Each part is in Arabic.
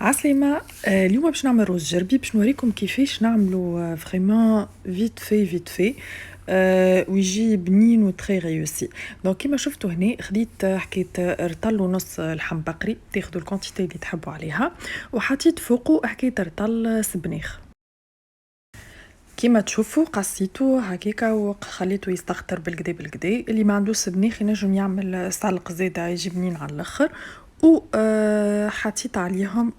عسلامة. اليوم باش نعمل رز جربي باش نوريكم كيفاش نعملو فريمون فيت في ويجي بنين وتري ريوسي. دونك كيما شفتوا هنا خديت حكيت رطل ونص لحم بقري، تاخدوا الكونتيتي اللي تحبوا عليها، وحطيت فوقه حكيت رطل سبنيخ. كيما تشوفوا قصيتو هكاكا وخليته يستخطر بالكدا اللي ما عندوش سبنيخ ينجم يعمل سلق زيادة يجي بنين على الاخر. و حطيت عليهم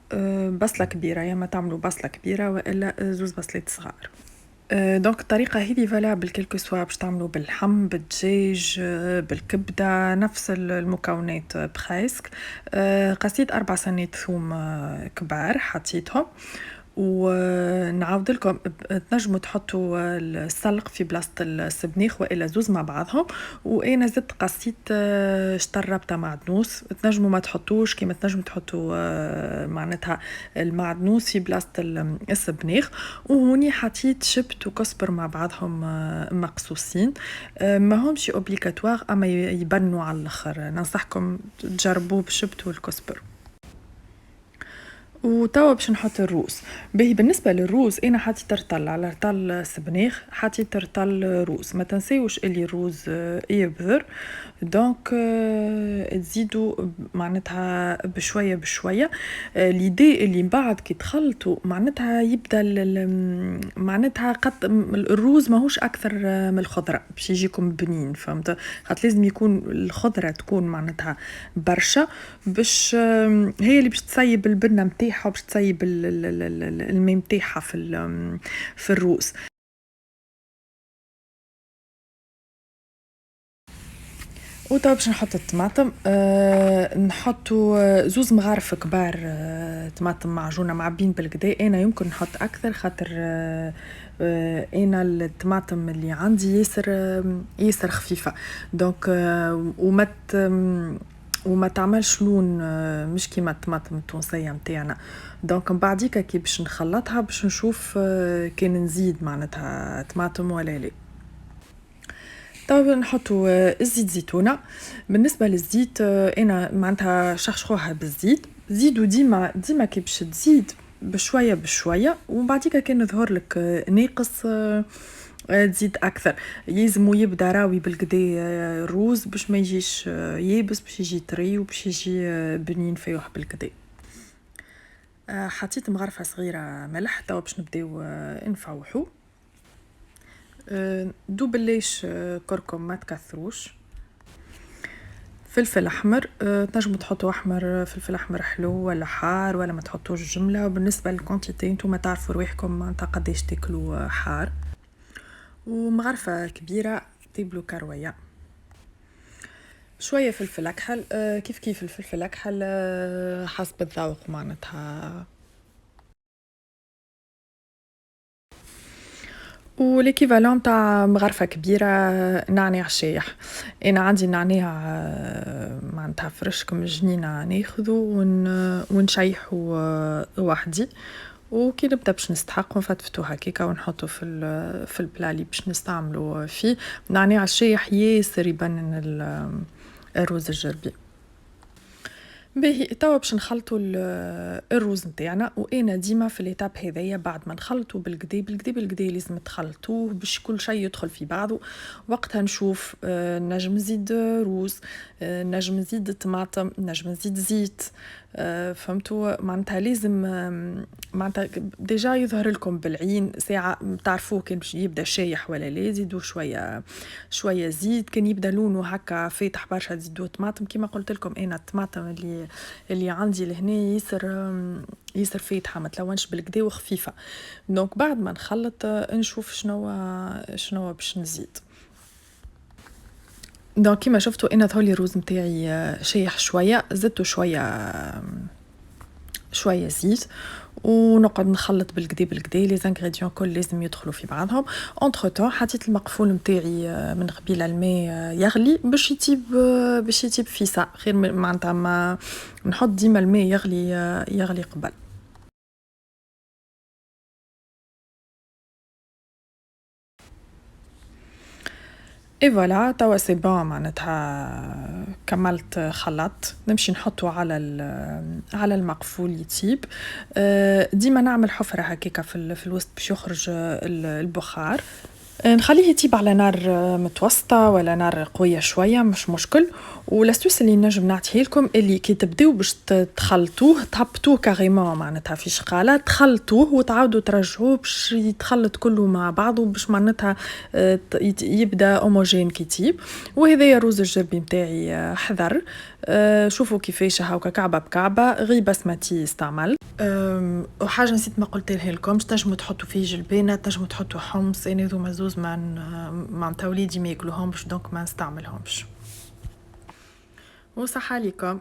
بصله كبيره، يا ما تعملوا بصله كبيره والا زوز بصلات صغار. دونك الطريقه هذه فالابل كلكو سوا باش تعملوا باللحم بالدجاج بالكبده، نفس المكونات بريسك. قصيت 4 سنات ثوم كبار حطيتهم، ونعاود لكم تنجموا تحطوا السلق في بلاصه السبنيخ والا زوز مع بعضهم. وانا زدت قصيت شطر ربطه معدنوس، تنجموا ما تحطوش كيما تنجموا تحطوا معناتها المعدنوس في بلاصه السبنيخ. وهوني حطيت شبت وكزبر مع بعضهم مقصوصين، ما همش اوبليغاتوار اما يبنوا على الاخر، ننصحكم تجربوه بالشبت والكزبر. وتوا باش نحط الروز. باهي بالنسبه للروز انا حطيت رطل على رطل سبنيخ، حطيت رطل روز، ما تنسيوش اللي الروز يبذر. دونك تزيدوا معناتها بشويه بشويه. ليدي اللي من بعد كي تخلطوا معناتها يبدا معناتها قد الروز ماهوش اكثر من الخضره باش يجيكم بنين، فهمت؟ خاطر لازم يكون الخضره تكون معناتها برشا باش هي اللي باش تصيب البنه نتاعها وباش تصيب الماء نتاعها في الروز. وطبعا باش نحط الطماطم، نحطوا زوز مغارف كبار طماطم معجونه معبين بالكدا. انا يمكن نحط اكثر خاطر انا الطماطم اللي عندي ياسر خفيفه. دونك وما تعملش لون مش كيما الطماطم التونسيه نتاعنا. دونك من بعديك كي باش نخلطها باش نشوف كان نزيد معناتها طماطم ولا لا. طبعا نحطوا الزيت زيتونه. بالنسبه للزيت انا معناتها شخشخوها بالزيت، زيدوا ديما كي باش تزيد بشويه بشويه، ومن بعديك كان يظهر لك ناقص تزيد اكثر. يلزمو يبدا راوي بالكدا الروز باش ما يجيش يابس، باش يجي طري وباش يجي بنين فيوح بالكدا. حطيت مغرفه صغيره ملح، توا باش نبداو نفوحو. دوب الليش كركم ما تكثروش. فلفل احمر، تنجموا تحطوا احمر، فلفل احمر حلو ولا حار ولا ما تحطوش جمله، وبالنسبه للكونتيتي نتوما تعرفوا رواحكم معناتها قداش تاكلوا حار. ومغرفه كبيره طيب له كرويه. شويه فلفل اكحل، كيف الفلفل اكحل حسب الذوق معناتها. وليكيفالون تاع مغرفه كبيره نعناع شايح. انا عندي نعناع معناتها فريش كم جنينه ناخذو ونشيحو وحدي، وكي نبدا باش نستحق نفتفتو هكاكا ونحطو في البلا اللي باش نستعملو فيه. نعناع الشايح ياسر يبنن الرز الجربي. باهي توا باش نخلطوا الروز نتاعنا، وانا ديما في ليتاب هذيا بعد ما نخلطوا بالكدا لازم تخلطوه باش كل شيء يدخل في بعضه. وقتها نشوف نجم نزيد روز، نجم نزيد طماطم، نجم نزيد زيت. فهمتوا معناتها لازم معناتها ديجا يظهر لكم بالعين ساعه تعرفوه كان باش يبدا شايح ولا لا، زيدوا شويه زيت. كان يبدا لونه هكا فاتح برشا تزيدوا طماطم. كما قلت لكم انا الطماطم اللي عندي لهنا ياسر فاتحه ما تلونش بالكدا وخفيفه. دونك بعد ما نخلط نشوف شنو باش نزيد. دونك كيما شفتوا انا ظهر لي الروز نتاعي شايح شويه، زدته شويه زيت، ونقعد نخلط بالكدا لي زانغريديون كل لازم يدخلوا في بعضهم. اونتر طون حطيت المقفول نتاعي من قبيله الماء يغلي باش يطيب فيسا، خير معناتها ما نحط ديما الماء يغلي قبل. اي فوالا توا سي بون معناتها كملت خلطت نمشي نحطه على المقفول يطيب. ديما نعمل حفرة هكاكا في الوسط باش يخرج البخار. نخليه يطيب على نار متوسطة ولا نار قوية شوية مش مشكل. والاستوس اللي نجم نعطيه لكم اللي كي تبداو باش تخلطوه تهبطوه كاريمون معناتها في شقالة تخلطوه وتعاودوا ترجعوه باش يتخلط كله مع بعضه باش معناتها يبدا هوموجين كي يطيب. وهذا رز الجربي متاعي حذر. شوفوا كيفاش هاكا كعبة بكعبة غير بسمتي استعمل. وحاجة نسيت ما قلت لكم تنجموا تحطوا فيه جلبانة تنجموا تحطوا حمص انا ذو مزوز مع وليدي ما ياكلوهمش دونك ما نستعملهمش. وصحة لكم.